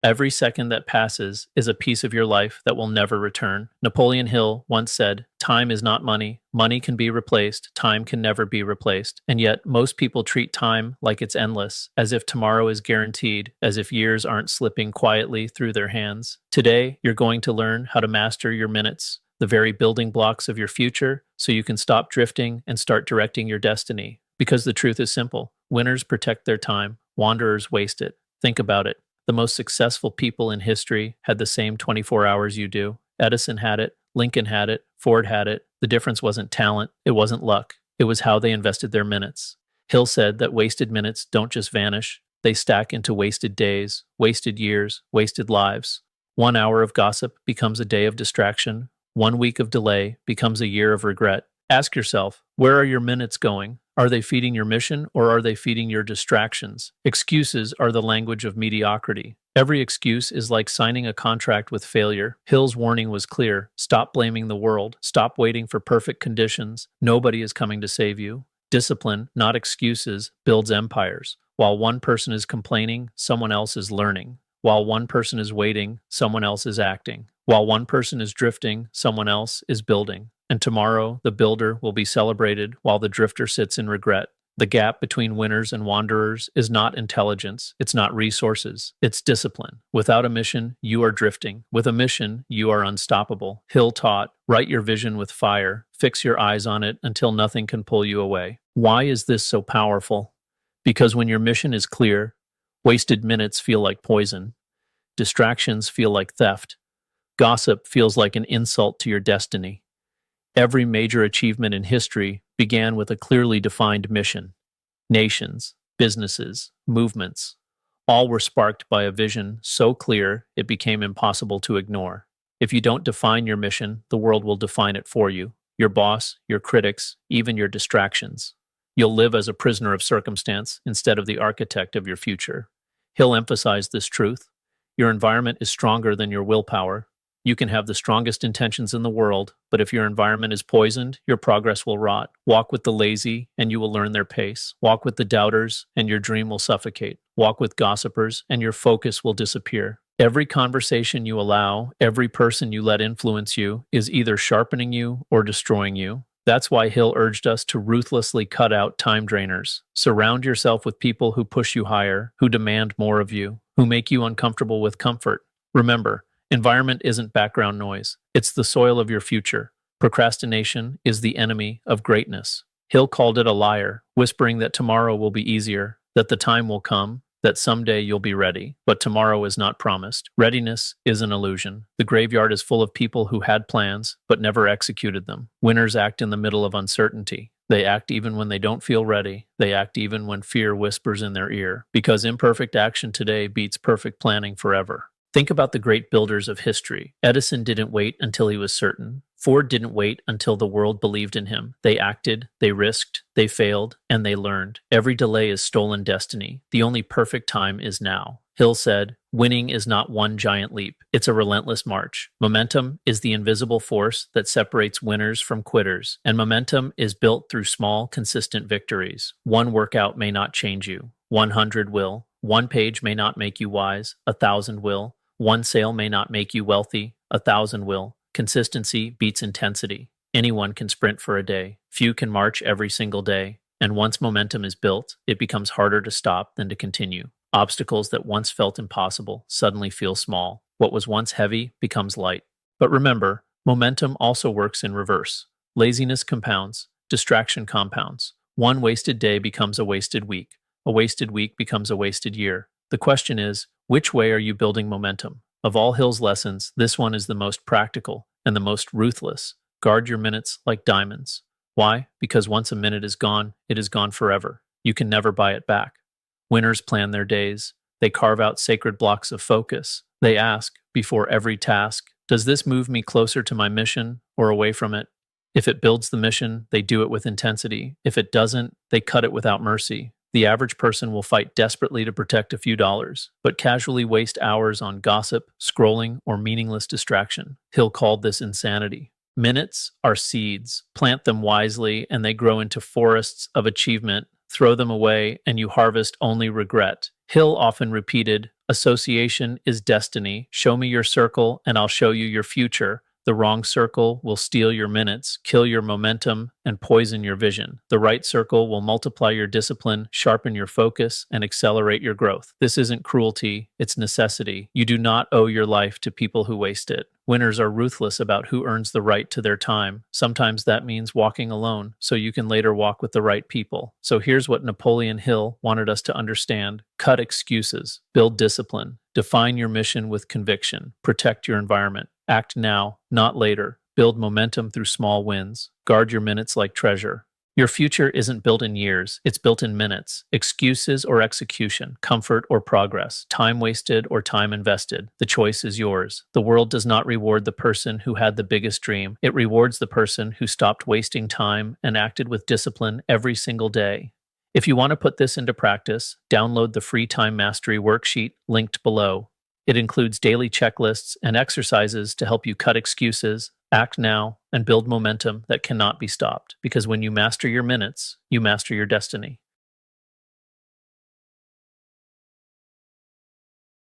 Every second that passes is a piece of your life that will never return. Napoleon Hill once said, "Time is not money. Money can be replaced. Time can never be replaced." And yet, most people treat time like it's endless, as if tomorrow is guaranteed, as if years aren't slipping quietly through their hands. Today, you're going to learn how to master your minutes, the very building blocks of your future, so you can stop drifting and start directing your destiny. Because the truth is simple: winners protect their time, wanderers waste it. Think about it. The most successful people in history had the same 24 hours you do. Edison had it, Lincoln had it, Ford had it. The difference wasn't talent, it wasn't luck. It was how they invested their minutes. Hill said that wasted minutes don't just vanish, they stack into wasted days, wasted years, wasted lives. 1 hour of gossip becomes a day of distraction. 1 week of delay becomes a year of regret. Ask yourself, where are your minutes going? Are they feeding your mission or are they feeding your distractions? Excuses are the language of mediocrity. Every excuse is like signing a contract with failure. Hill's warning was clear. Stop blaming the world. Stop waiting for perfect conditions. Nobody is coming to save you. Discipline, not excuses, builds empires. While one person is complaining, someone else is learning. While one person is waiting, someone else is acting. While one person is drifting, someone else is building. And tomorrow, the builder will be celebrated while the drifter sits in regret. The gap between winners and wanderers is not intelligence, it's not resources, it's discipline. Without a mission, you are drifting. With a mission, you are unstoppable. Hill taught, write your vision with fire, fix your eyes on it until nothing can pull you away. Why is this so powerful? Because when your mission is clear, wasted minutes feel like poison, distractions feel like theft, gossip feels like an insult to your destiny. Every major achievement in history began with a clearly defined mission. Nations, businesses, movements, all were sparked by a vision so clear it became impossible to ignore. If you don't define your mission, the world will define it for you. Your boss, your critics, even your distractions. You'll live as a prisoner of circumstance instead of the architect of your future. Hill emphasized this truth. Your environment is stronger than your willpower. You can have the strongest intentions in the world, but if your environment is poisoned, your progress will rot. Walk with the lazy, and you will learn their pace. Walk with the doubters, and your dream will suffocate. Walk with gossipers, and your focus will disappear. Every conversation you allow, every person you let influence you, is either sharpening you or destroying you. That's why Hill urged us to ruthlessly cut out time drainers. Surround yourself with people who push you higher, who demand more of you, who make you uncomfortable with comfort. Remember, environment isn't background noise. It's the soil of your future. Procrastination is the enemy of greatness. Hill called it a liar, whispering that tomorrow will be easier, that the time will come, that someday you'll be ready. But tomorrow is not promised. Readiness is an illusion. The graveyard is full of people who had plans, but never executed them. Winners act in the middle of uncertainty. They act even when they don't feel ready. They act even when fear whispers in their ear. Because imperfect action today beats perfect planning forever. Think about the great builders of history. Edison didn't wait until he was certain. Ford didn't wait until the world believed in him. They acted, they risked, they failed, and they learned. Every delay is stolen destiny. The only perfect time is now. Hill said, winning is not one giant leap. It's a relentless march. Momentum is the invisible force that separates winners from quitters. And momentum is built through small, consistent victories. One workout may not change you. 100 will. One page may not make you wise. 1,000 will. One sale may not make you wealthy, 1,000 will. Consistency beats intensity. Anyone can sprint for a day. Few can march every single day. And once momentum is built, it becomes harder to stop than to continue. Obstacles that once felt impossible suddenly feel small. What was once heavy becomes light. But remember, momentum also works in reverse. Laziness compounds. Distraction compounds. One wasted day becomes a wasted week. A wasted week becomes a wasted year. The question is, which way are you building momentum? Of all Hill's lessons, this one is the most practical and the most ruthless. Guard your minutes like diamonds. Why? Because once a minute is gone, it is gone forever. You can never buy it back. Winners plan their days. They carve out sacred blocks of focus. They ask, before every task, does this move me closer to my mission or away from it? If it builds the mission, they do it with intensity. If it doesn't, they cut it without mercy. The average person will fight desperately to protect a few dollars, but casually waste hours on gossip, scrolling, or meaningless distraction. Hill called this insanity. Minutes are seeds. Plant them wisely, and they grow into forests of achievement. Throw them away, and you harvest only regret. Hill often repeated, "Association is destiny. Show me your circle, and I'll show you your future. The wrong circle will steal your minutes, kill your momentum, and poison your vision. The right circle will multiply your discipline, sharpen your focus, and accelerate your growth. This isn't cruelty, it's necessity. You do not owe your life to people who waste it. Winners are ruthless about who earns the right to their time. Sometimes that means walking alone, so you can later walk with the right people. So here's what Napoleon Hill wanted us to understand. Cut excuses, build discipline, define your mission with conviction, protect your environment. Act now, not later. Build momentum through small wins. Guard your minutes like treasure. Your future isn't built in years, it's built in minutes. Excuses or execution, comfort or progress, time wasted or time invested. The choice is yours. The world does not reward the person who had the biggest dream. It rewards the person who stopped wasting time and acted with discipline every single day. If you want to put this into practice, download the free time mastery worksheet linked below. It includes daily checklists and exercises to help you cut excuses, act now, and build momentum that cannot be stopped. Because when you master your minutes, you master your destiny.